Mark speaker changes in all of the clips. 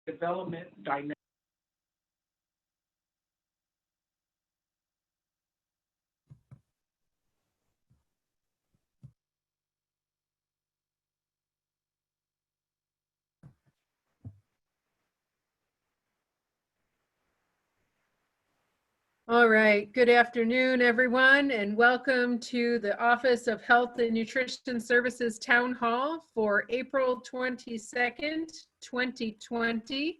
Speaker 1: development dynamic.
Speaker 2: All right, good afternoon, everyone, and welcome to the Office of Health and Nutrition Services Town Hall for April 22nd, 2020.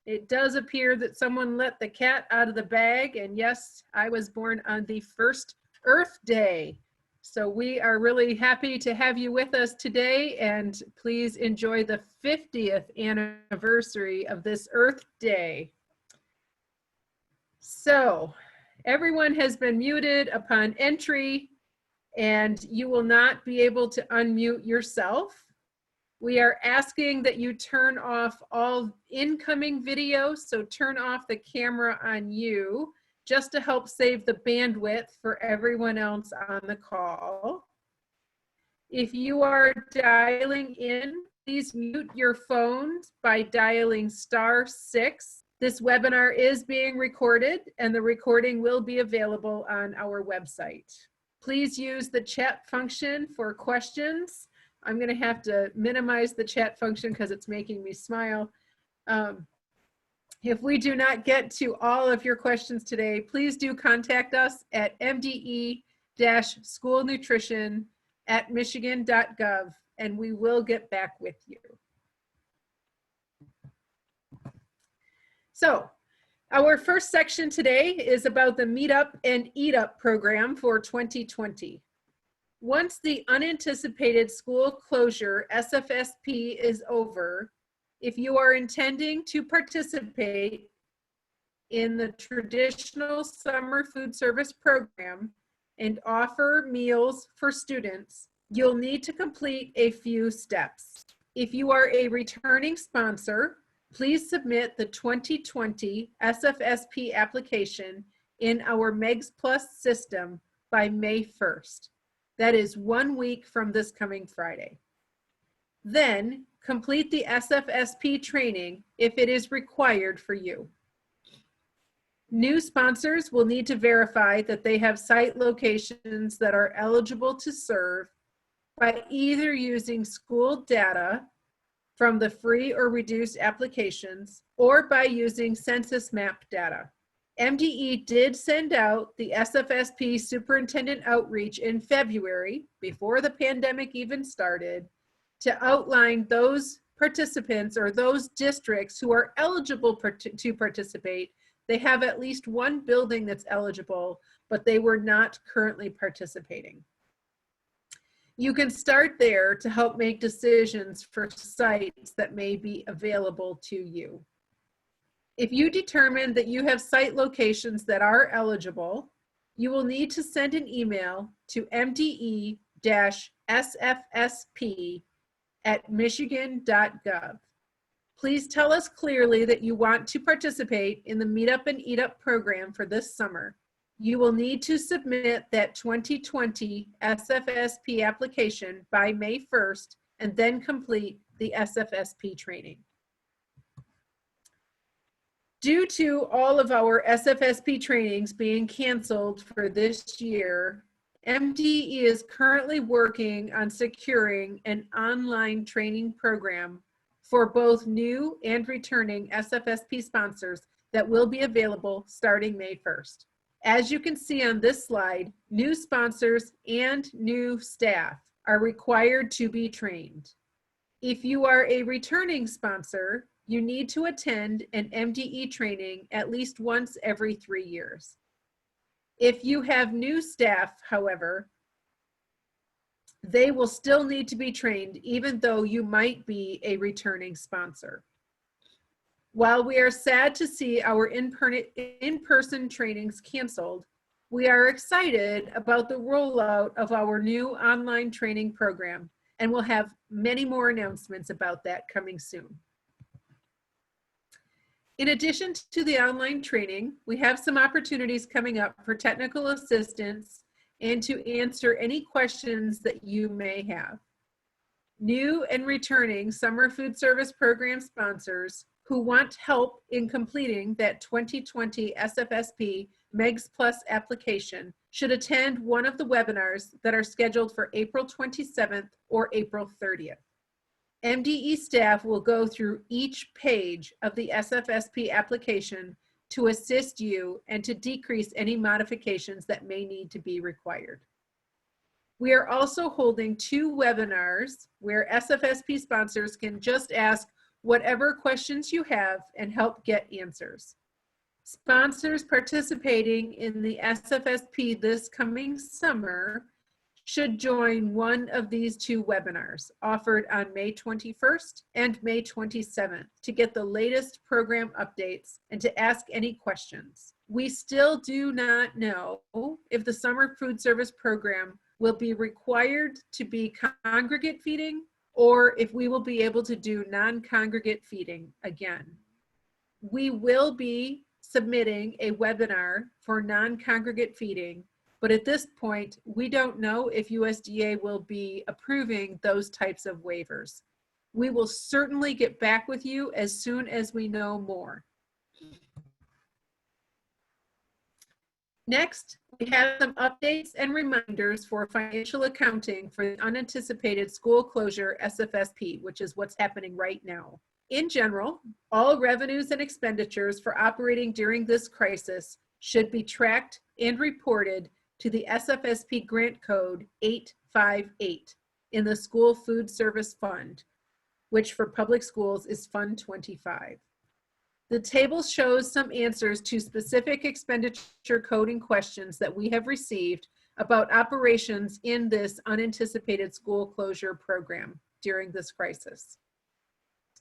Speaker 2: It does appear that someone let the cat out of the bag, and yes, I was born on the first Earth Day. So we are really happy to have you with us today, and please enjoy the 50th anniversary of this Earth Day. So everyone has been muted upon entry, and you will not be able to unmute yourself. We are asking that you turn off all incoming video, so turn off the camera on you, just to help save the bandwidth for everyone else on the call. If you are dialing in, please mute your phones by dialing *6. This webinar is being recorded, and the recording will be available on our website. Please use the chat function for questions. I'm going to have to minimize the chat function because it's making me smile. If we do not get to all of your questions today, please do contact us at mde-schoolnutrition@michigan.gov, and we will get back with you. So our first section today is about the Meet Up and Eat Up program for 2020. Once the unanticipated school closure, SFSP, is over, if you are intending to participate in the traditional summer food service program and offer meals for students, you'll need to complete a few steps. If you are a returning sponsor, please submit the 2020 SFSP application in our MEGS Plus system by May 1st. That is 1 week from this coming Friday. Then complete the SFSP training if it is required for you. New sponsors will need to verify that they have site locations that are eligible to serve by either using school data from the free or reduced applications, or by using census map data. MDE did send out the SFSP superintendent outreach in February, before the pandemic even started, to outline those participants or those districts who are eligible to participate. They have at least one building that's eligible, but they were not currently participating. You can start there to help make decisions for sites that may be available to you. If you determine that you have site locations that are eligible, you will need to send an email to mde-sfsp@michigan.gov. Please tell us clearly that you want to participate in the Meet Up and Eat Up program for this summer. You will need to submit that 2020 SFSP application by May 1st and then complete the SFSP training. Due to all of our SFSP trainings being canceled for this year, MDE is currently working on securing an online training program for both new and returning SFSP sponsors that will be available starting May 1st. As you can see on this slide, new sponsors and new staff are required to be trained. If you are a returning sponsor, you need to attend an MDE training at least once every 3 years. If you have new staff, however, they will still need to be trained even though you might be a returning sponsor. While we are sad to see our in-person trainings canceled, we are excited about the rollout of our new online training program, and we'll have many more announcements about that coming soon. In addition to the online training, we have some opportunities coming up for technical assistance and to answer any questions that you may have. New and returning summer food service program sponsors who want help in completing that 2020 SFSP MEGS Plus application should attend one of the webinars that are scheduled for April 27th or April 30th. MDE staff will go through each page of the SFSP application to assist you and to decrease any modifications that may need to be required. We are also holding 2 webinars where SFSP sponsors can just ask whatever questions you have and help get answers. Sponsors participating in the SFSP this coming summer should join one of these 2 webinars offered on May 21st and May 27th to get the latest program updates and to ask any questions. We still do not know if the summer food service program will be required to be congregate feeding or if we will be able to do non-congregate feeding again. We will be submitting a webinar for non-congregate feeding, but at this point, we don't know if USDA will be approving those types of waivers. We will certainly get back with you as soon as we know more. Next, we have some updates and reminders for financial accounting for the unanticipated school closure SFSP, which is what's happening right now. In general, all revenues and expenditures for operating during this crisis should be tracked and reported to the SFSP grant code 858 in the School Food Service Fund, which for public schools is Fund 25. The table shows some answers to specific expenditure coding questions that we have received about operations in this unanticipated school closure program during this crisis.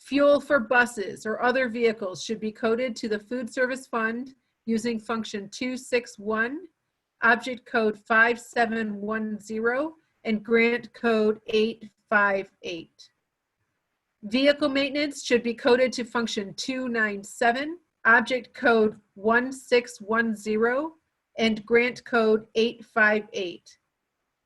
Speaker 2: Fuel for buses or other vehicles should be coded to the Food Service Fund using function 261, object code 5710, and grant code 858. Vehicle maintenance should be coded to function 297, object code 1610, and grant code 858.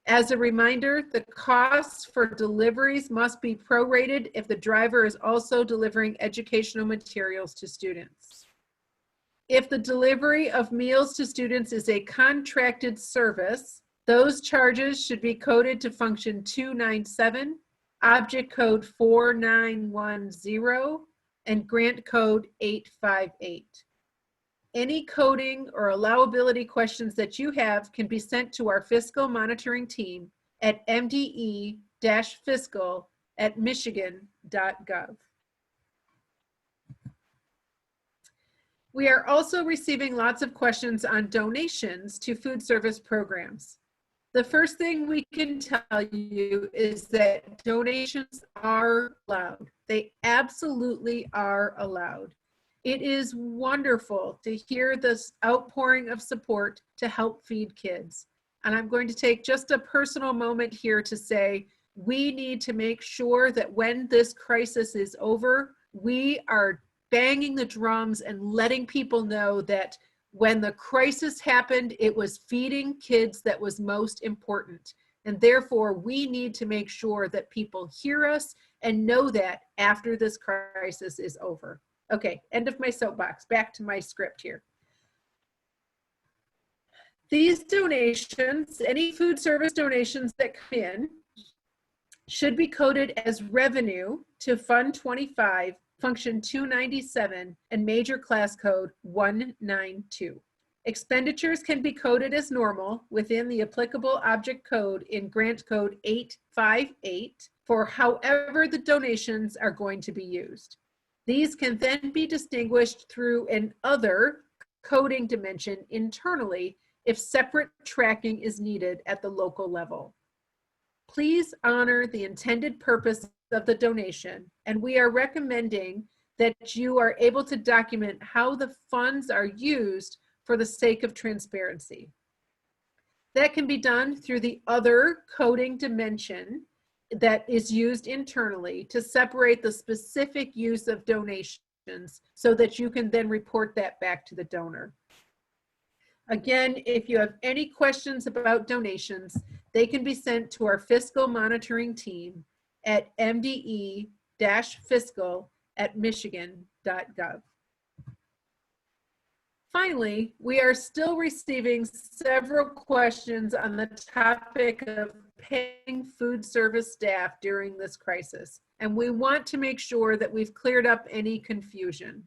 Speaker 2: As a reminder, the costs for deliveries must be prorated if the driver is also delivering educational materials to students. If the delivery of meals to students is a contracted service, those charges should be coded to function 297, object code 4910, and grant code 858. Any coding or allowability questions that you have can be sent to our fiscal monitoring team at mde-fiscal@michigan.gov. We are also receiving lots of questions on donations to food service programs. The first thing we can tell you is that donations are allowed. They absolutely are allowed. It is wonderful to hear this outpouring of support to help feed kids. And I'm going to take just a personal moment here to say, we need to make sure that when this crisis is over, we are banging the drums and letting people know that when the crisis happened, it was feeding kids that was most important. And therefore, we need to make sure that people hear us and know that after this crisis is over. Okay, end of my soapbox. Back to my script here. These donations, any food service donations that come in, should be coded as revenue to Fund 25, Function 297, and Major Class Code 192. Expenditures can be coded as normal within the applicable object code in Grant Code 858 for however the donations are going to be used. These can then be distinguished through an other coding dimension internally if separate tracking is needed at the local level. Please honor the intended purpose of the donation, and we are recommending that you are able to document how the funds are used for the sake of transparency. That can be done through the other coding dimension that is used internally to separate the specific use of donations so that you can then report that back to the donor. Again, if you have any questions about donations, they can be sent to our fiscal monitoring team at mde-fiscal www.michigan.gov. Finally, we are still receiving several questions on the topic of paying food service staff during this crisis, and we want to make sure that we've cleared up any confusion.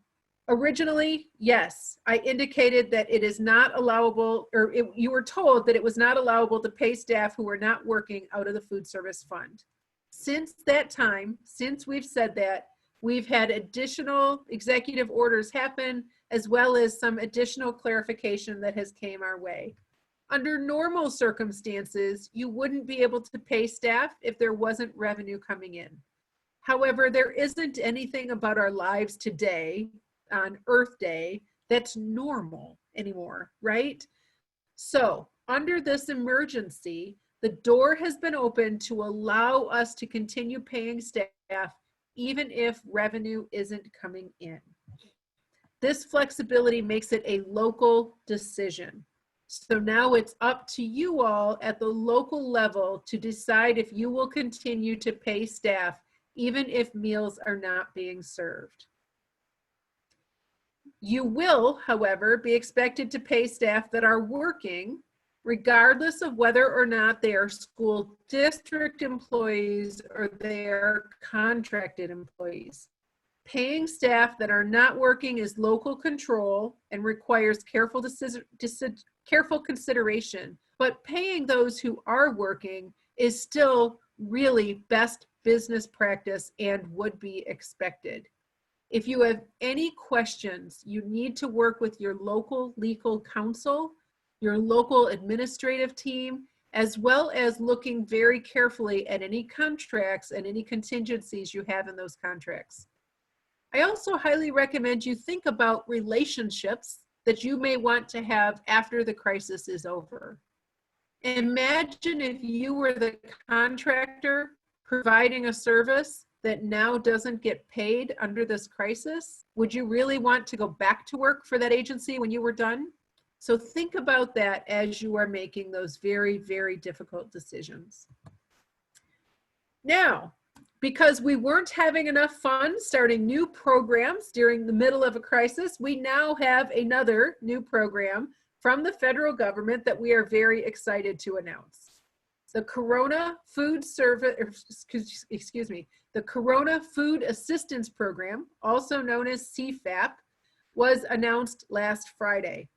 Speaker 2: Originally, yes, I indicated that it is not allowable, or you were told that it was not allowable to pay staff who were not working out of the food service fund. Since that time, since we've said that, we've had additional executive orders happen, as well as some additional clarification that has came our way. Under normal circumstances, you wouldn't be able to pay staff if there wasn't revenue coming in. However, there isn't anything about our lives today on Earth Day that's normal anymore, right? So under this emergency, the door has been opened to allow us to continue paying staff even if revenue isn't coming in. This flexibility makes it a local decision. So now it's up to you all at the local level to decide if you will continue to pay staff even if meals are not being served. You will, however, be expected to pay staff that are working, regardless of whether or not they are school district employees or they are contracted employees. Paying staff that are not working is local control and requires careful consideration, but paying those who are working is still really best business practice and would be expected. If you have any questions, you need to work with your local legal counsel, your local administrative team, as well as looking very carefully at any contracts and any contingencies you have in those contracts. I also highly recommend you think about relationships that you may want to have after the crisis is over. Imagine if you were the contractor providing a service that now doesn't get paid under this crisis. Would you really want to go back to work for that agency when you were done? So think about that as you are making those very, very difficult decisions. Now, because we weren't having enough fun starting new programs during the middle of a crisis, we now have another new program from the federal government that we are very excited to announce. The Corona Food the Corona Food Assistance Program, also known as CFAP, was announced last Friday.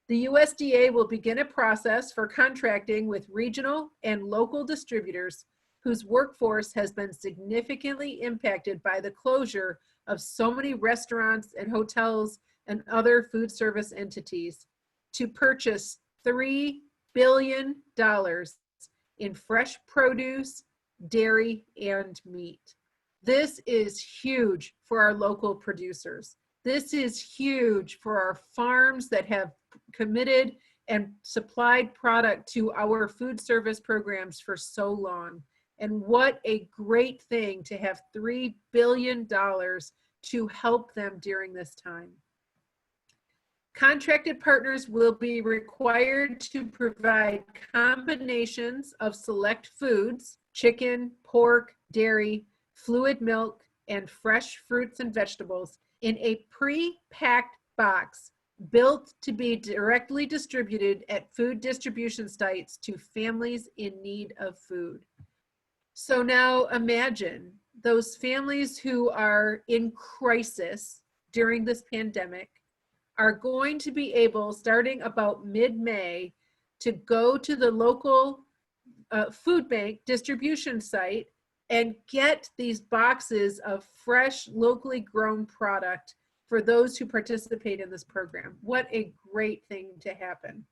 Speaker 2: The USDA will begin a process for contracting with regional and local distributors whose workforce has been significantly impacted by the closure of so many restaurants and hotels and other food service entities to purchase $3 billion in fresh produce, dairy, and meat. This is huge for our local producers. This is huge for our farms that have committed and supplied product to our food service programs for so long. And what a great thing to have $3 billion to help them during this time. Contracted partners will be required to provide combinations of select foods, chicken, pork, dairy, fluid milk, and fresh fruits and vegetables in a pre-packed box built to be directly distributed at food distribution sites to families in need of food. So now imagine those families who are in crisis during this pandemic are going to be able, starting about mid-May, to go to the local food bank distribution site and get these boxes of fresh, locally grown product for those who participate in this program. What a great thing to happen.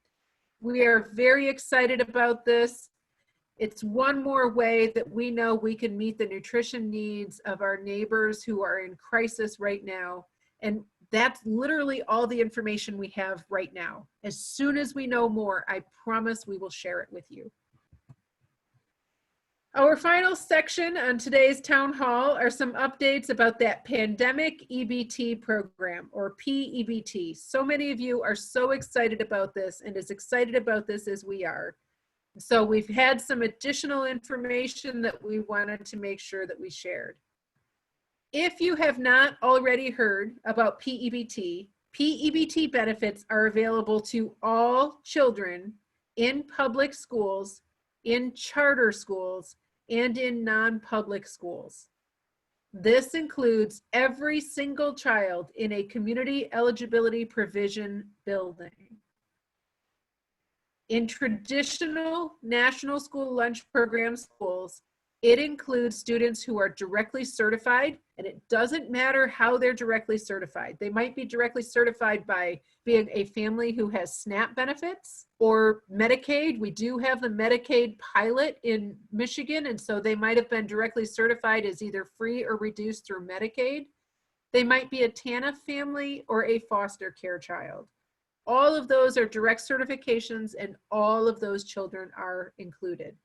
Speaker 2: We are very excited about this. It's one more way that we know we can meet the nutrition needs of our neighbors who are in crisis right now. And that's literally all the information we have right now. As soon as we know more, I promise we will share it with you. Our final section on today's town hall are some updates about that pandemic EBT program, or PEBT. So many of you are so excited about this and as excited about this as we are. So we've had some additional information that we wanted to make sure that we shared. If you have not already heard about PEBT, PEBT benefits are available to all children in public schools, in charter schools, and in non-public schools. This includes every single child in a community eligibility provision building. In traditional national school lunch program schools, it includes students who are directly certified, and it doesn't matter how they're directly certified. They might be directly certified by being a family who has SNAP benefits or Medicaid. We do have the Medicaid pilot in Michigan, and so they might have been directly certified as either free or reduced through Medicaid. They might be a TANF family or a foster care child. All of those are direct certifications, and all of those children are included.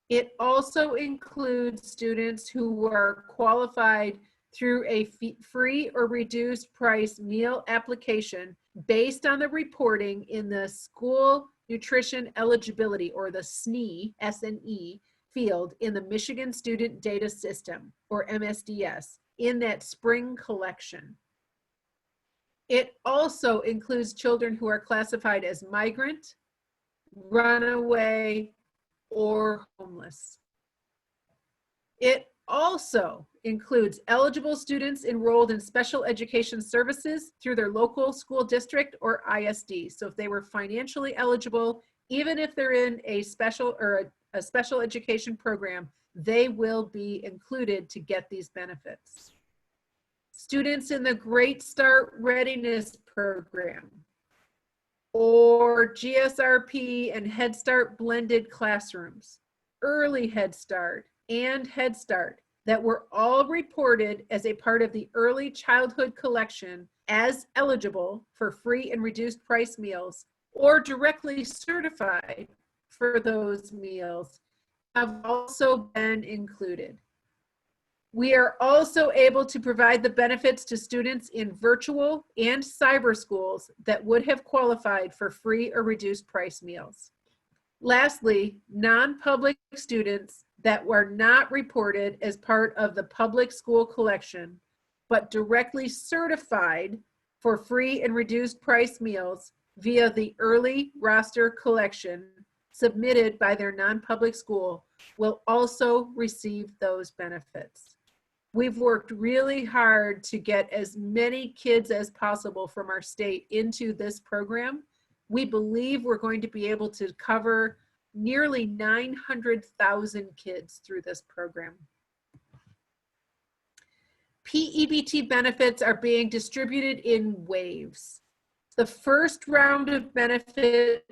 Speaker 2: It also includes students who are qualified through a free or reduced price meal application based on the reporting in the School Nutrition Eligibility, or the SNE, S-N-E, field in the Michigan Student Data System, or MSDS, in that spring collection. It also includes children who are classified as migrant, runaway, or homeless. It also includes eligible students enrolled in special education services through their local school district or ISD. So if they were financially eligible, even if they're in a special or a special education program, they will be included to get these benefits. Students in the Great Start Readiness Program, or GSRP and Head Start blended classrooms, Early Head Start, and Head Start that were all reported as a part of the early childhood collection as eligible for free and reduced price meals, or directly certified for those meals, have also been included. We are also able to provide the benefits to students in virtual and cyber schools that would have qualified for free or reduced price meals. Lastly, non-public students that were not reported as part of the public school collection, but directly certified for free and reduced price meals via the early roster collection submitted by their non-public school, will also receive those benefits. We've worked really hard to get as many kids as possible from our state into this program. We believe we're going to be able to cover nearly 900,000 kids through this program. PEBT benefits are being distributed in waves. The first round of benefits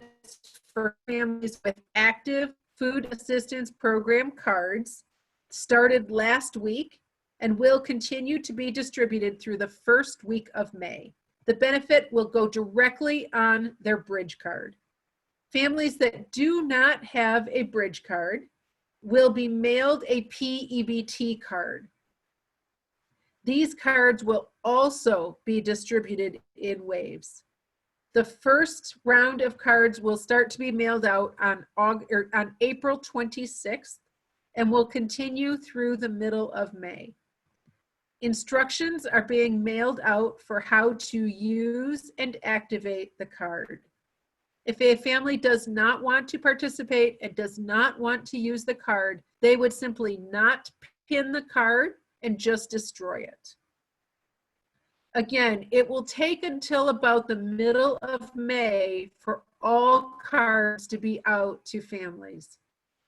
Speaker 2: for families with active food assistance program cards started last week and will continue to be distributed through the first week of May. The benefit will go directly on their bridge card. Families that do not have a bridge card will be mailed a PEBT card. These cards will also be distributed in waves. The first round of cards will start to be mailed out on April 26th and will continue through the middle of May. Instructions are being mailed out for how to use and activate the card. If a family does not want to participate and does not want to use the card, they would simply not pin the card and just destroy it. Again, it will take until about the middle of May for all cards to be out to families.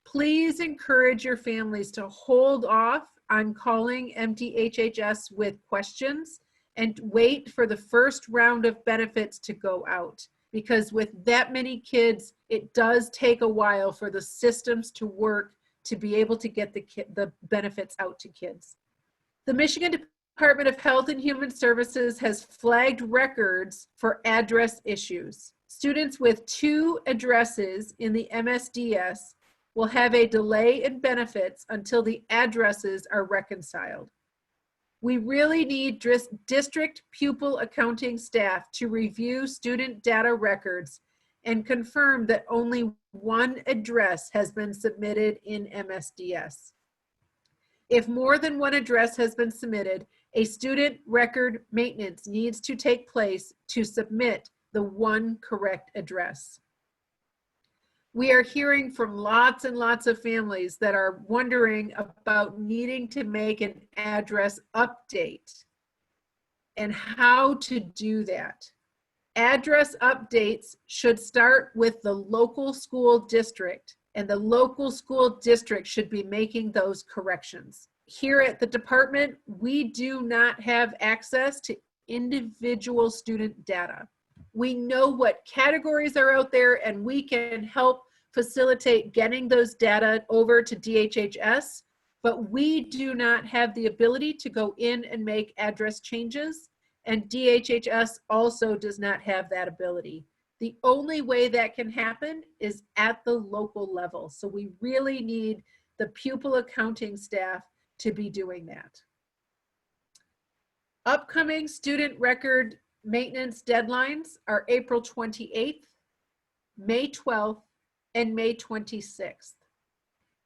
Speaker 2: Please encourage your families to hold off on calling MDHHS with questions and wait for the first round of benefits to go out, because with that many kids, it does take a while for the systems to work to be able to get the benefits out to kids. The Michigan Department of Health and Human Services has flagged records for address issues. Students with 2 addresses in the MSDS will have a delay in benefits until the addresses are reconciled. We really need district pupil accounting staff to review student data records and confirm that only 1 address has been submitted in MSDS. If more than one address has been submitted, a student record maintenance needs to take place to submit the one correct address. We are hearing from lots and lots of families that are wondering about needing to make an address update and how to do that. Address updates should start with the local school district, and the local school district should be making those corrections. Here at the department, we do not have access to individual student data. We know what categories are out there, and we can help facilitate getting those data over to DHHS, but we do not have the ability to go in and make address changes, and DHHS also does not have that ability. The only way that can happen is at the local level. So we really need the pupil accounting staff to be doing that. Upcoming student record maintenance deadlines are April 28th, May 12th, and May 26th.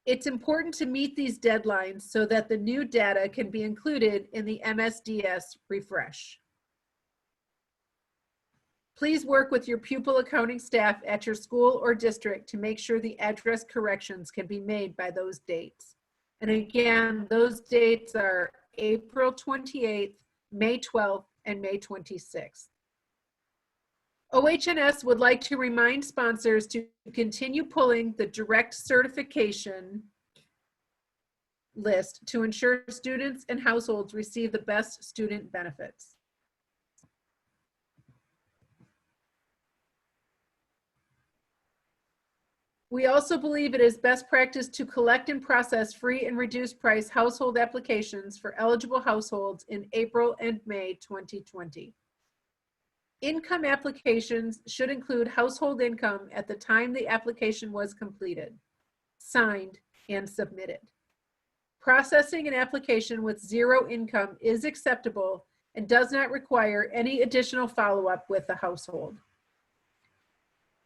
Speaker 2: It's important to meet these deadlines so that the new data can be included in the MSDS refresh. Please work with your pupil accounting staff at your school or district to make sure the address corrections can be made by those dates. And again, those dates are April 28th, May 12th, and May 26th. OH&S would like to remind sponsors to continue pulling the direct certification list to ensure students and households receive the best student benefits. We also believe it is best practice to collect and process free and reduced price household applications for eligible households in April and May 2020. Income applications should include household income at the time the application was completed, signed, and submitted. Processing an application with zero income is acceptable and does not require any additional follow-up with the household.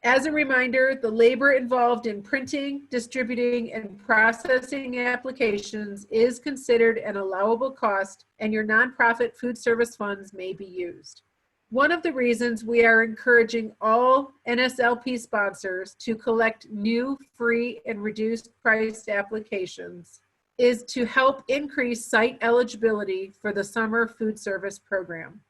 Speaker 2: As a reminder, the labor involved in printing, distributing, and processing applications is considered an allowable cost, and your nonprofit food service funds may be used. One of the reasons we are encouraging all NSLP sponsors to collect new free and reduced priced applications is to help increase site eligibility for the summer food service program.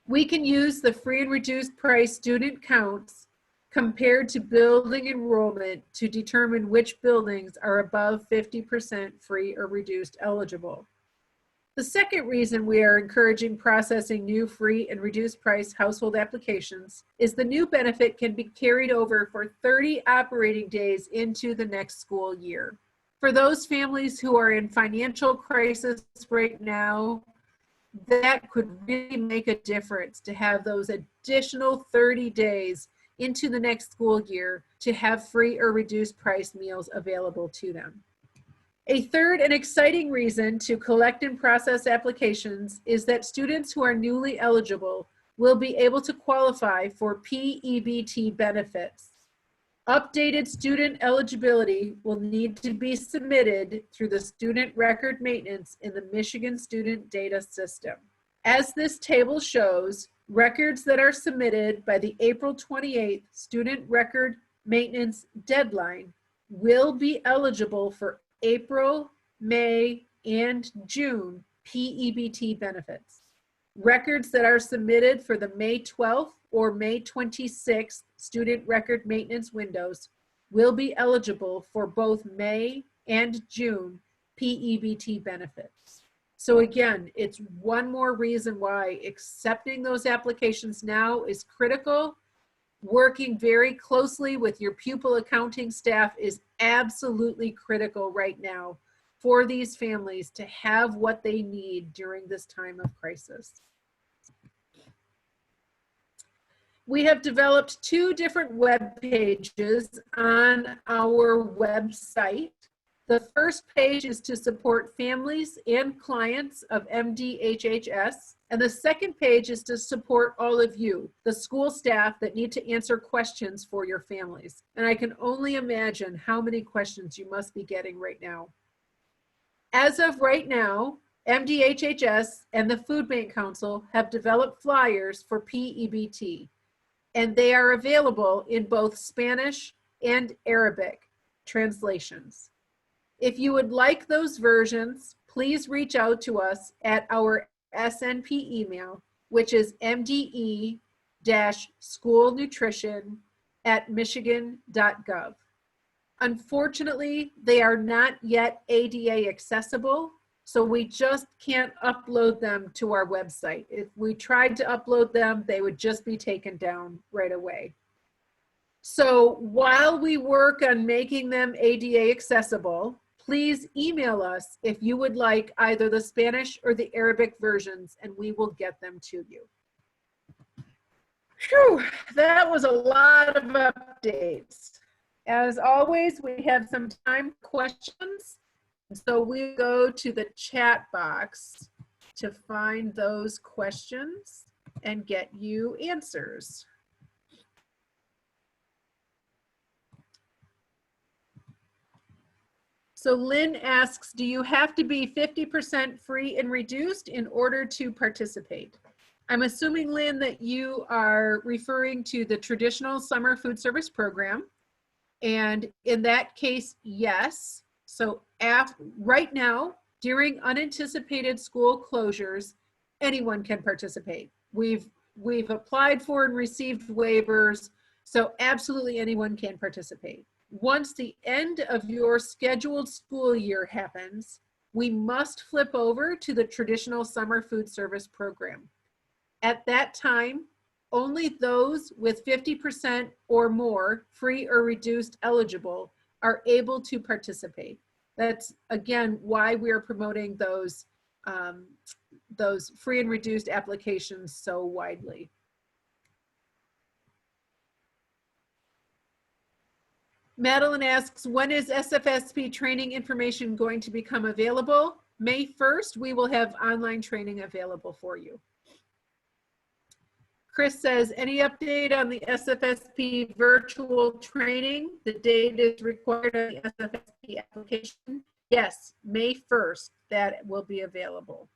Speaker 2: We can use the free and reduced price student counts compared to building enrollment to determine which buildings are above 50% free or reduced eligible. The second reason we are encouraging processing new free and reduced price household applications is the new benefit can be carried over for 30 operating days into the next school year. For those families who are in financial crisis right now, that could really make a difference to have those additional 30 days into the next school year to have free or reduced price meals available to them. A third and exciting reason to collect and process applications is that students who are newly eligible will be able to qualify for PEBT benefits. Updated student eligibility will need to be submitted through the student record maintenance in the Michigan Student Data System. As this table shows, records that are submitted by the April 28th student record maintenance deadline will be eligible for April, May, and June PEBT benefits. Records that are submitted for the May 12th or May 26th student record maintenance windows will be eligible for both May and June PEBT benefits. So again, it's one more reason why accepting those applications now is critical. Working very closely with your pupil accounting staff is absolutely critical right now for these families to have what they need during this time of crisis. We have developed two different web pages on our website. The first page is to support families and clients of MDHHS, and the second page is to support all of you, the school staff that need to answer questions for your families. And I can only imagine how many questions you must be getting right now. As of right now, MDHHS and the Food Bank Council have developed flyers for PEBT, and they are available in both Spanish and Arabic translations. If you would like those versions, please reach out to us at our SNP email, which is mde-schoolnutrition@michigan.gov. Unfortunately, they are not yet ADA accessible, so we just can't upload them to our website. If we tried to upload them, they would just be taken down right away. So while we work on making them ADA accessible, please email us if you would like either the Spanish or the Arabic versions, and we will get them to you. Whew, that was a lot of updates. As always, we have some time questions. So we go to the chat box to find those questions and get you answers. So Lynn asks, do you have to be 50% free and reduced in order to participate? I'm assuming, Lynn, that you are referring to the traditional summer food service program. And in that case, yes. So right now, during unanticipated school closures, anyone can participate. We've applied for and received waivers, so absolutely anyone can participate. Once the end of your scheduled school year happens, we must flip over to the traditional summer food service program. At that time, only those with 50% or more free or reduced eligible are able to participate. That's, again, why we're promoting those free and reduced applications so widely. Madeline asks, when is SFSP training information going to become available? May 1st, we will have online training available for you. Chris says, any update on the SFSP virtual training? The date is required on the SFSP application. Yes, May 1st, that will be available.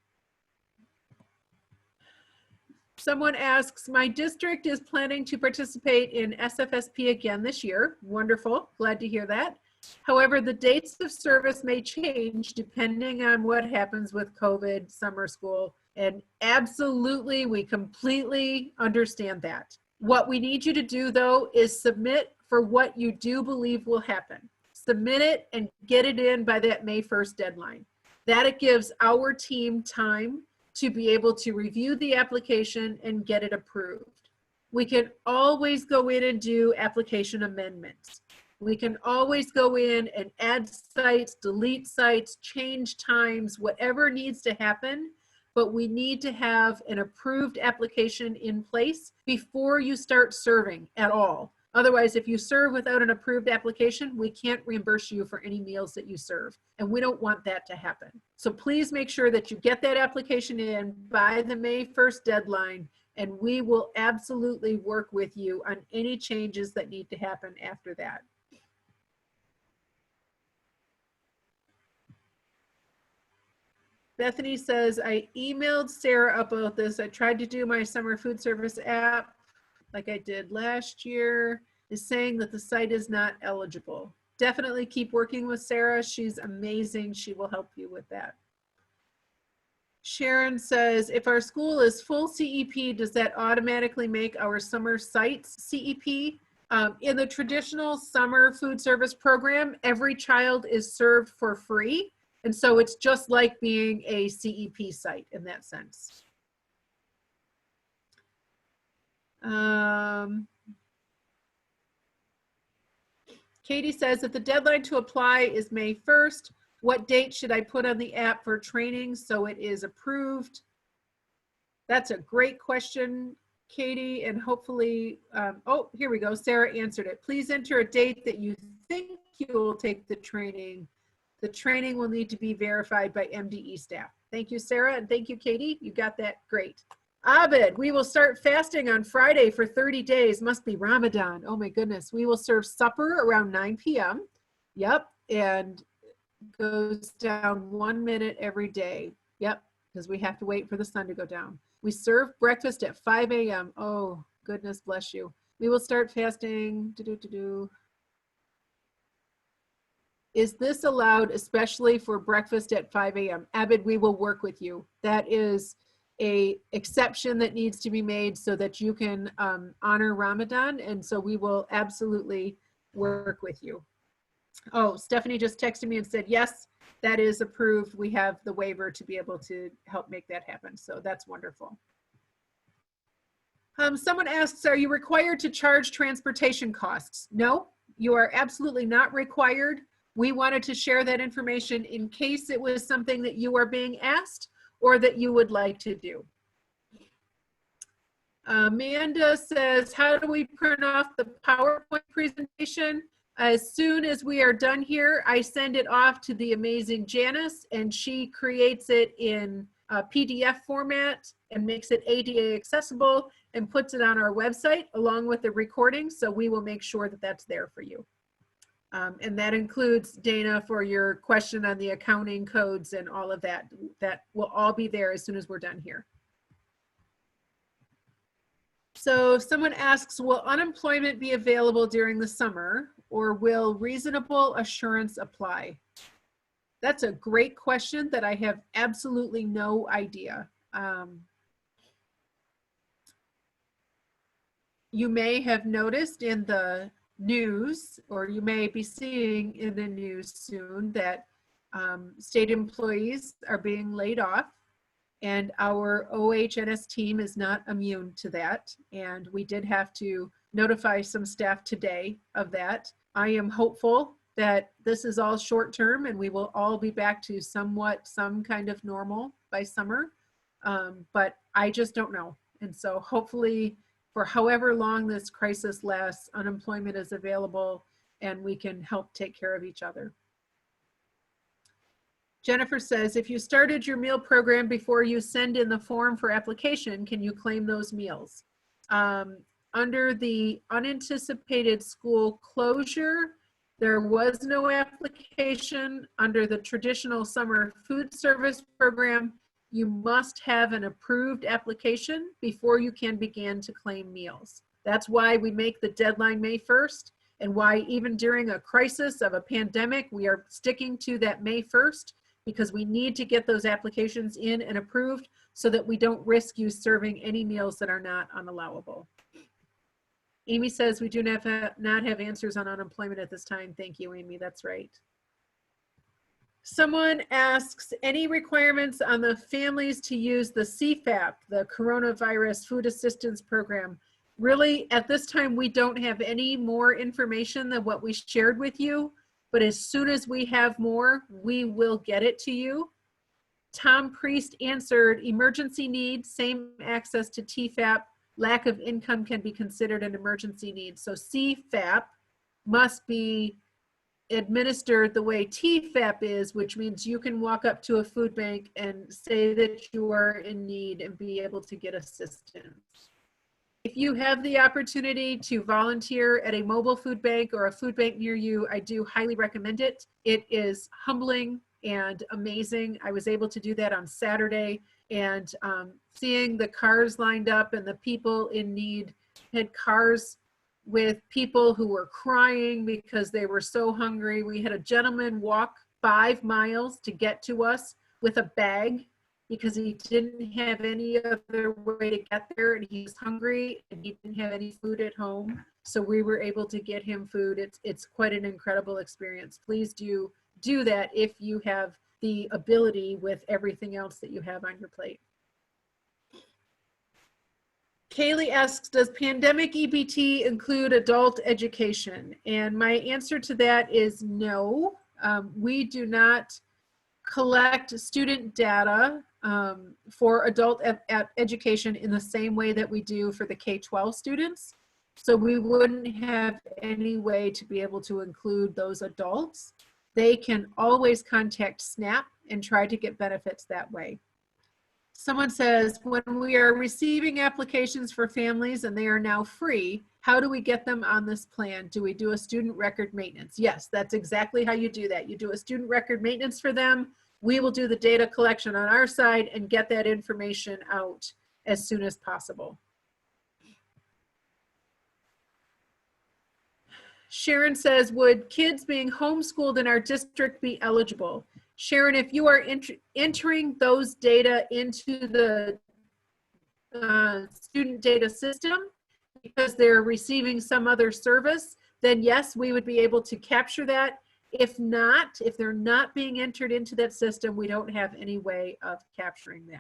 Speaker 2: Someone asks, my district is planning to participate in SFSP again this year. Wonderful, glad to hear that. However, the dates of service may change depending on what happens with COVID, summer school, and absolutely, we completely understand that. What we need you to do, though, is submit for what you do believe will happen. Submit it and get it in by that May 1st deadline. That it gives our team time to be able to review the application and get it approved. We can always go in and do application amendments. We can always go in and add sites, delete sites, change times, whatever needs to happen, but we need to have an approved application in place before you start serving at all. Otherwise, if you serve without an approved application, we can't reimburse you for any meals that you serve, and we don't want that to happen. So please make sure that you get that application in by the May 1st deadline, and we will absolutely work with you on any changes that need to happen after that. Bethany says, I emailed Sarah about this. I tried to do my summer food service app like I did last year, is saying that the site is not eligible. Definitely keep working with Sarah. She's amazing. She will help you with that. Sharon says, if our school is full CEP, does that automatically make our summer sites CEP? In the traditional summer food service program, every child is served for free. And so it's just like being a CEP site in that sense. Katie says, if the deadline to apply is May 1st, what date should I put on the app for training so it is approved? That's a great question, Katie, and hopefully, oh, here we go. Sarah answered it. Please enter a date that you think you will take the training. The training will need to be verified by MDE staff. Thank you, Sarah, and thank you, Katie. You got that great. Abid, we will start fasting on Friday for 30 days. Must be Ramadan. Oh my goodness. We will serve supper around 9 p.m. Yep, and goes down 1 minute every day. Yep, because we have to wait for the sun to go down. We serve breakfast at 5 a.m. Oh, goodness bless you. We will start fasting. Is this allowed, especially for breakfast at 5 a.m.? Abid, we will work with you. That is a exception that needs to be made so that you can honor Ramadan. And so we will absolutely work with you. Oh, Stephanie just texted me and said, yes, that is approved. We have the waiver to be able to help make that happen. So that's wonderful. Someone asks, are you required to charge transportation costs? No, you are absolutely not required. We wanted to share that information in case it was something that you are being asked or that you would like to do. Amanda says, how do we print off the PowerPoint presentation? As soon as we are done here, I send it off to the amazing Janice, and she creates it in a PDF format and makes it ADA accessible and puts it on our website along with the recording. So we will make sure that that's there for you. And that includes, Dana, for your question on the accounting codes and all of that. That will all be there as soon as we're done here. So someone asks, will unemployment be available during the summer, or will reasonable assurance apply? That's a great question that I have absolutely no idea. You may have noticed in the news, or you may be seeing in the news soon, that state employees are being laid off. And our OHS team is not immune to that. And we did have to notify some staff today of that. I am hopeful that this is all short term and we will all be back to some kind of normal by summer. But I just don't know. And so hopefully for however long this crisis lasts, unemployment is available and we can help take care of each other. Jennifer says, if you started your meal program before you send in the form for application, can you claim those meals? Under the unanticipated school closure, there was no application. Under the traditional summer food service program, you must have an approved application before you can begin to claim meals. That's why we make the deadline May 1st, and why even during a crisis of a pandemic, we are sticking to that May 1st, because we need to get those applications in and approved so that we don't risk you serving any meals that are not unallowable. Amy says we do not have answers on unemployment at this time. Thank you, Amy, that's right. Someone asks, any requirements on the families to use the CFAP, the Coronavirus Food Assistance Program? Really, at this time, we don't have any more information than what we shared with you. But as soon as we have more, we will get it to you. Tom Priest answered, emergency need, same access to TFAP, lack of income can be considered an emergency need. So CFAP must be administered the way TFAP is, which means you can walk up to a food bank and say that you are in need and be able to get assistance. If you have the opportunity to volunteer at a mobile food bank or a food bank near you, I do highly recommend it. It is humbling and amazing. I was able to do that on Saturday, and seeing the cars lined up and the people in need, had cars with people who were crying because they were so hungry. We had a gentleman walk 5 miles to get to us with a bag because he didn't have any other way to get there, and he was hungry and he didn't have any food at home. So we were able to get him food. It's quite an incredible experience. Please do that if you have the ability with everything else that you have on your plate. Kaylee asks, does pandemic EBT include adult education? And my answer to that is no. We do not collect student data for adult education in the same way that we do for the K-12 students. So we wouldn't have any way to be able to include those adults. They can always contact SNAP and try to get benefits that way. Someone says, when we are receiving applications for families and they are now free, how do we get them on this plan? Do we do a student record maintenance? Yes, that's exactly how you do that. You do a student record maintenance for them. We will do the data collection on our side and get that information out as soon as possible. Sharon says, would kids being homeschooled in our district be eligible? Sharon, if you are entering those data into the student data system because they're receiving some other service, then yes, we would be able to capture that. If not, if they're not being entered into that system, we don't have any way of capturing that.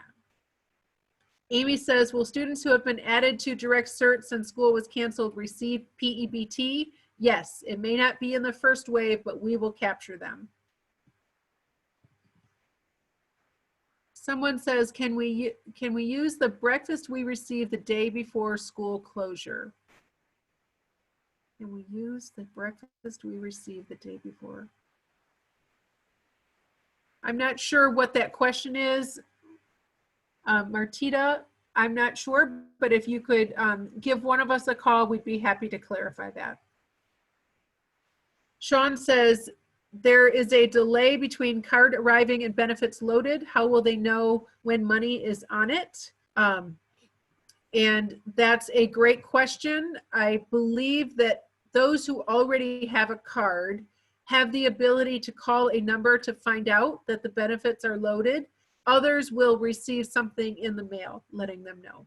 Speaker 2: Amy says, will students who have been added to direct cert since school was canceled receive PEBT? Yes, it may not be in the first wave, but we will capture them. Someone says, can we use the breakfast we received the day before school closure? Can we use the breakfast we received the day before? I'm not sure what that question is. Martita, I'm not sure, but if you could give one of us a call, we'd be happy to clarify that. Sean says, there is a delay between card arriving and benefits loaded. How will they know when money is on it? And that's a great question. I believe that those who already have a card have the ability to call a number to find out that the benefits are loaded. Others will receive something in the mail letting them know.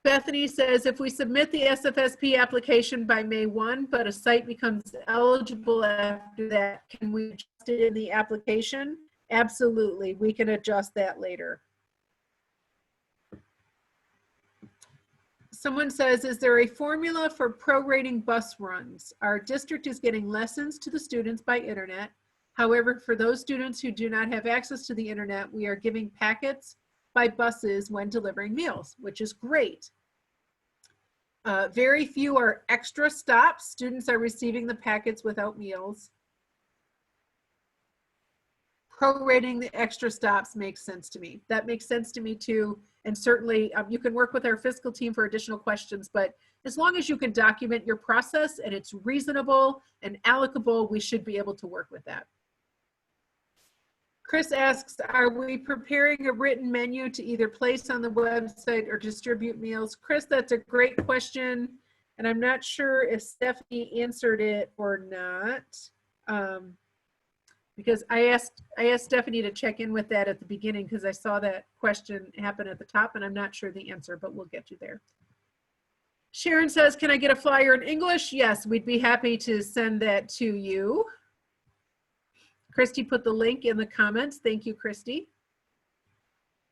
Speaker 2: Bethany says, if we submit the SFSP application by May 1, but a site becomes eligible after that, can we adjust it in the application? Absolutely, we can adjust that later. Someone says, is there a formula for prorating bus runs? Our district is getting lessons to the students by internet. However, for those students who do not have access to the internet, we are giving packets by buses when delivering meals, which is great. Very few are extra stops. Students are receiving the packets without meals. Prorating the extra stops makes sense to me. That makes sense to me too. And certainly you can work with our fiscal team for additional questions, but as long as you can document your process and it's reasonable and allocable, we should be able to work with that. Chris asks, are we preparing a written menu to either place on the website or distribute meals? Chris, that's a great question. And I'm not sure if Stephanie answered it or not. Because I asked Stephanie to check in with that at the beginning because I saw that question happen at the top and I'm not sure the answer, but we'll get you there. Sharon says, can I get a flyer in English? Yes, we'd be happy to send that to you. Christy put the link in the comments. Thank you, Christy.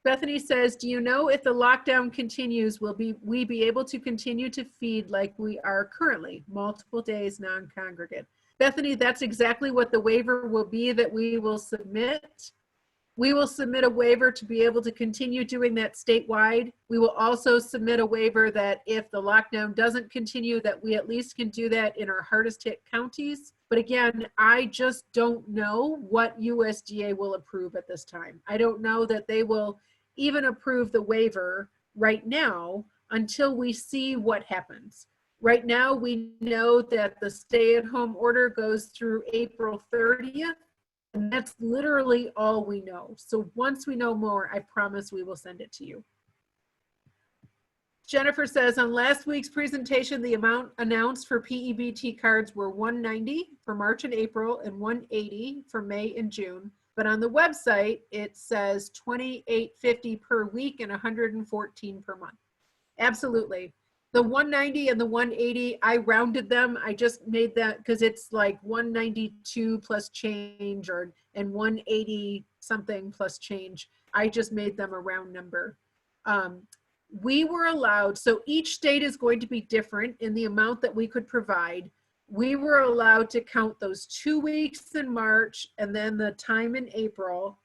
Speaker 2: Bethany says, do you know if the lockdown continues, will we be able to continue to feed like we are currently, multiple days non-congregate? Bethany, that's exactly what the waiver will be that we will submit. We will submit a waiver to be able to continue doing that statewide. We will also submit a waiver that if the lockdown doesn't continue, that we at least can do that in our hardest hit counties. But again, I just don't know what USDA will approve at this time. I don't know that they will even approve the waiver right now until we see what happens. Right now, we know that the stay-at-home order goes through April 30th, and that's literally all we know. So once we know more, I promise we will send it to you. Jennifer says, on last week's presentation, the amount announced for PEBT cards were $190 for March and April and $180 for May and June. But on the website, it says $28.50 per week and $114 per month. Absolutely. The 190 and the 180, I rounded them. I just made that because it's like 192 plus change and 180 something plus change. I just made them a round number. We were allowed, so each state is going to be different in the amount that we could provide. We were allowed to count those 2 weeks in March and then the time in April,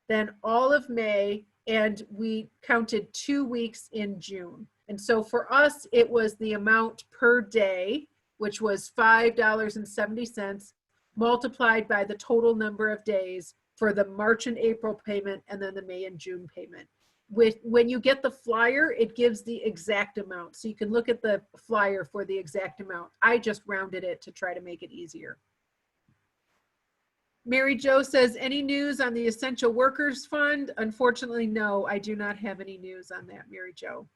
Speaker 2: then all of May, and we counted 2 weeks in June. And so for us, it was the amount per day, which was $5.70 multiplied by the total number of days for the March and April payment, and then the May and June payment. When you get the flyer, it gives the exact amount. So you can look at the flyer for the exact amount. I just rounded it to try to make it easier. Mary Jo says, any news on the Essential Workers Fund? Unfortunately, no, I do not have any news on that, Mary Jo.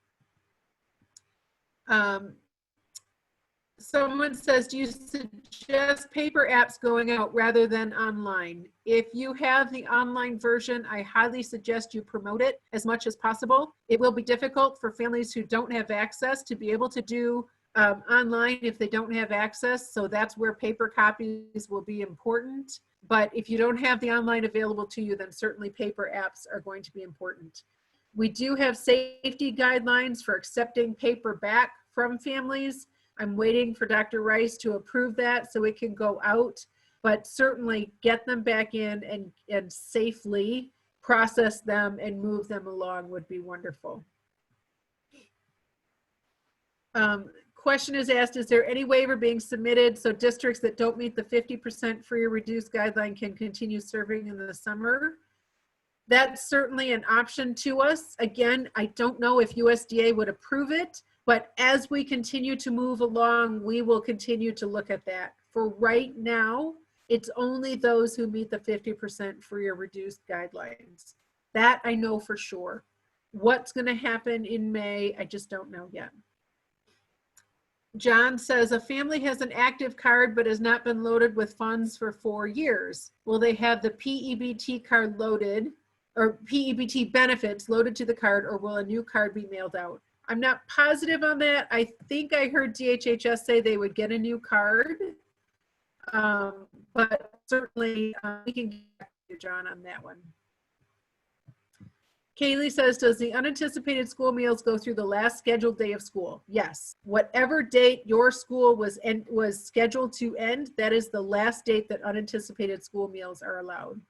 Speaker 2: Someone says, do you suggest paper apps going out rather than online? If you have the online version, I highly suggest you promote it as much as possible. It will be difficult for families who don't have access to be able to do online if they don't have access. So that's where paper copies will be important. But if you don't have the online available to you, then certainly paper apps are going to be important. We do have safety guidelines for accepting paper back from families. I'm waiting for Dr. Rice to approve that so it can go out, but certainly get them back in and safely process them and move them along would be wonderful. Question is asked, is there any waiver being submitted so districts that don't meet the 50% free or reduced guideline can continue serving in the summer? That's certainly an option to us. Again, I don't know if USDA would approve it, but as we continue to move along, we will continue to look at that. For right now, it's only those who meet the 50% free or reduced guidelines. That I know for sure. What's going to happen in May, I just don't know yet. John says, a family has an active card but has not been loaded with funds for 4 years. Will they have the PEBT card loaded, or PEBT benefits loaded to the card, or will a new card be mailed out? I'm not positive on that. I think I heard DHHS say they would get a new card, but certainly we can get back to you, John, on that one. Kaylee says, does the unanticipated school meals go through the last scheduled day of school? Yes. Whatever date your school was scheduled to end, that is the last date that unanticipated school meals are allowed.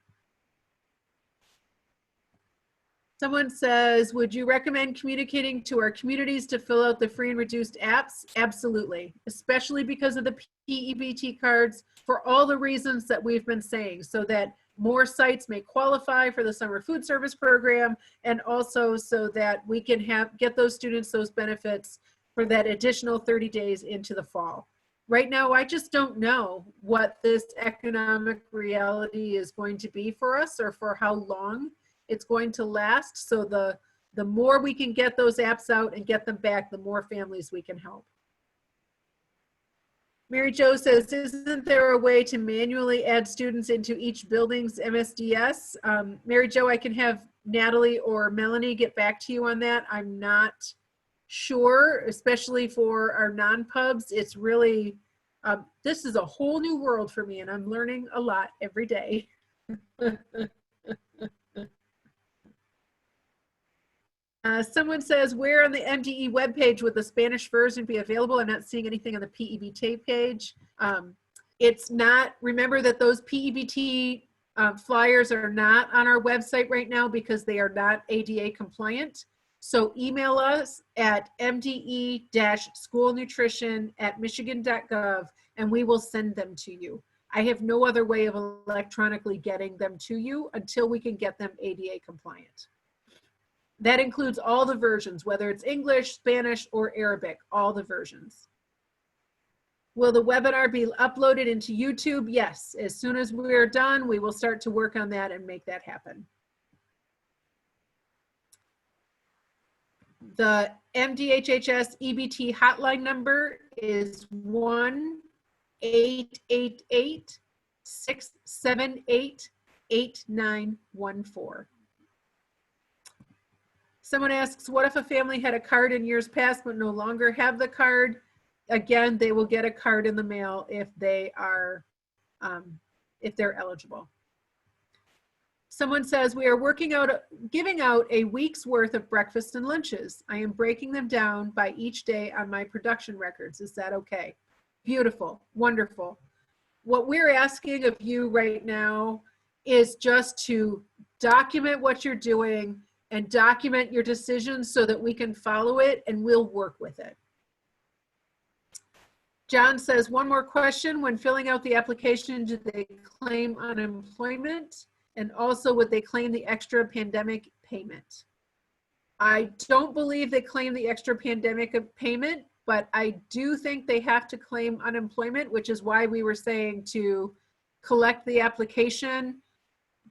Speaker 2: Someone says, would you recommend communicating to our communities to fill out the free and reduced apps? Absolutely, especially because of the PEBT cards, for all the reasons that we've been saying, so that more sites may qualify for the summer food service program, and also so that we can get those students those benefits for that additional 30 days into the fall. Right now, I just don't know what this economic reality is going to be for us, or for how long it's going to last. So the more we can get those apps out and get them back, the more families we can help. Mary Jo says, isn't there a way to manually add students into each building's MSDS? Mary Jo, I can have Natalie or Melanie get back to you on that. I'm not sure, especially for our non-pubs. It's really, this is a whole new world for me, and I'm learning a lot every day. Someone says, where on the MDE webpage would the Spanish version be available? I'm not seeing anything on the PEBT page. It's not, remember that those PEBT flyers are not on our website right now because they are not ADA compliant. So email us at mde-schoolnutrition@michigan.gov and we will send them to you. I have no other way of electronically getting them to you until we can get them ADA compliant. That includes all the versions, whether it's English, Spanish, or Arabic, all the versions. Will the webinar be uploaded into YouTube? Yes. As soon as we're done, we will start to work on that and make that happen. The MDHHS EBT hotline number is 1-888-678-8914. Someone asks, what if a family had a card in years past but no longer have the card? Again, they will get a card in the mail if they are, if they're eligible. Someone says, we are giving out a week's worth of breakfast and lunches. I am breaking them down by each day on my production records. Is that okay? Beautiful, wonderful. What we're asking of you right now is just to document what you're doing and document your decisions so that we can follow it and we'll work with it. John says, one more question. When filling out the application, do they claim unemployment? And also, would they claim the extra pandemic payment? I don't believe they claim the extra pandemic payment, but I do think they have to claim unemployment, which is why we were saying to collect the application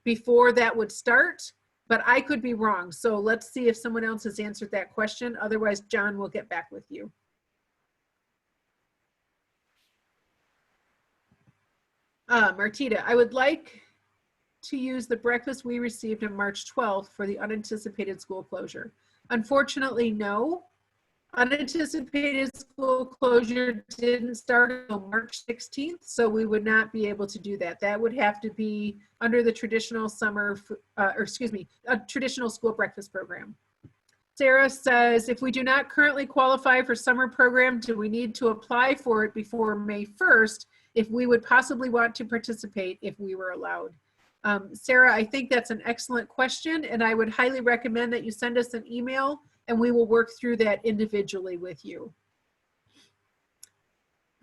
Speaker 2: before that would start, but I could be wrong. So let's see if someone else has answered that question. Otherwise, John will get back with you. Martita, I would like to use the breakfast we received on March 12th for the unanticipated school closure. Unfortunately, no. Unanticipated school closure didn't start until March 16th, so we would not be able to do that. That would have to be under the traditional traditional school breakfast program. Sarah says, if we do not currently qualify for summer program, do we need to apply for it before May 1st if we would possibly want to participate if we were allowed? Sarah, I think that's an excellent question, and I would highly recommend that you send us an email and we will work through that individually with you.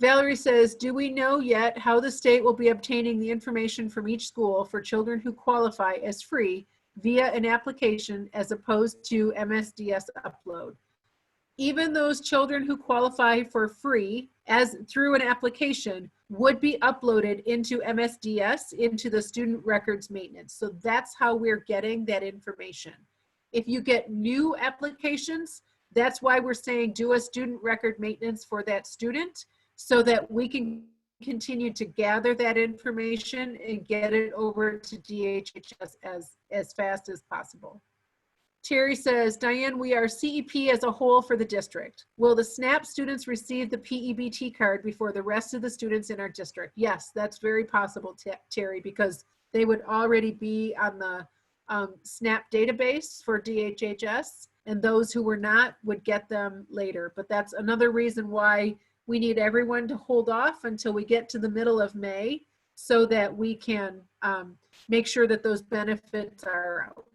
Speaker 2: Valerie says, do we know yet how the state will be obtaining the information from each school for children who qualify as free via an application as opposed to MSDS upload? Even those children who qualify for free as through an application would be uploaded into MSDS, into the student records maintenance. So that's how we're getting that information. If you get new applications, that's why we're saying do a student record maintenance for that student so that we can continue to gather that information and get it over to DHHS as fast as possible. Terry says, Diane, we are CEP as a whole for the district. Will the SNAP students receive the PEBT card before the rest of the students in our district? Yes, that's very possible, Terry, because they would already be on the SNAP database for DHHS, and those who were not would get them later. But that's another reason why we need everyone to hold off until we get to the middle of May so that we can make sure that those benefits are out.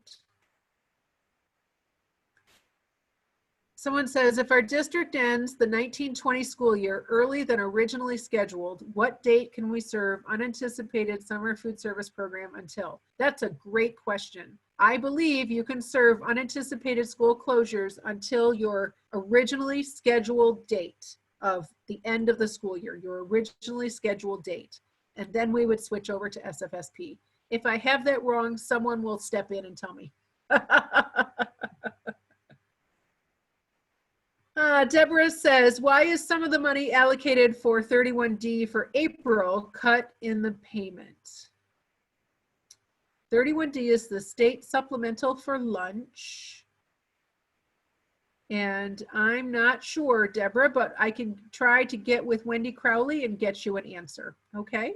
Speaker 2: Someone says, if our district ends the 1920 school year early than originally scheduled, what date can we serve unanticipated summer food service program until? That's a great question. I believe you can serve unanticipated school closures until your originally scheduled date of the end of the school year, your originally scheduled date. And then we would switch over to SFSP. If I have that wrong, someone will step in and tell me. Deborah says, why is some of the money allocated for 31D for April cut in the payment? 31D is the state supplemental for lunch. And I'm not sure, Deborah, but I can try to get with Wendy Crowley and get you an answer, okay?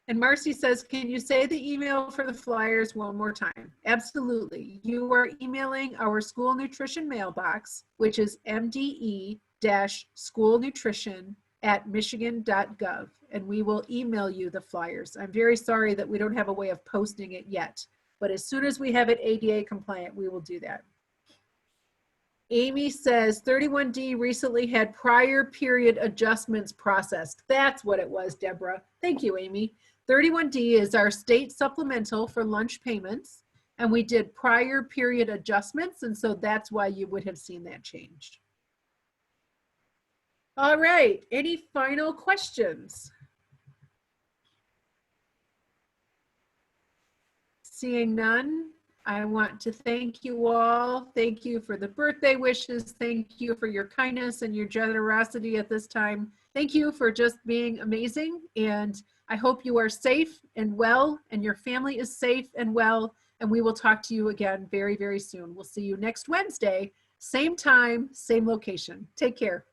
Speaker 2: And Marcy says, can you say the email for the flyers one more time? Absolutely. You are emailing our school nutrition mailbox, which is mde-schoolnutrition@michigan.gov, and we will email you the flyers. I'm very sorry that we don't have a way of posting it yet, but as soon as we have it ADA compliant, we will do that. Amy says 31D recently had prior period adjustments processed. That's what it was, Deborah. Thank you, Amy. 31D is our state supplemental for lunch payments, and we did prior period adjustments, and so that's why you would have seen that change. All right, any final questions? Seeing none, I want to thank you all. Thank you for the birthday wishes. Thank you for your kindness and your generosity at this time. Thank you for just being amazing, and I hope you are safe and well, and your family is safe and well, and we will talk to you again very, very soon. We'll see you next Wednesday, same time, same location. Take care.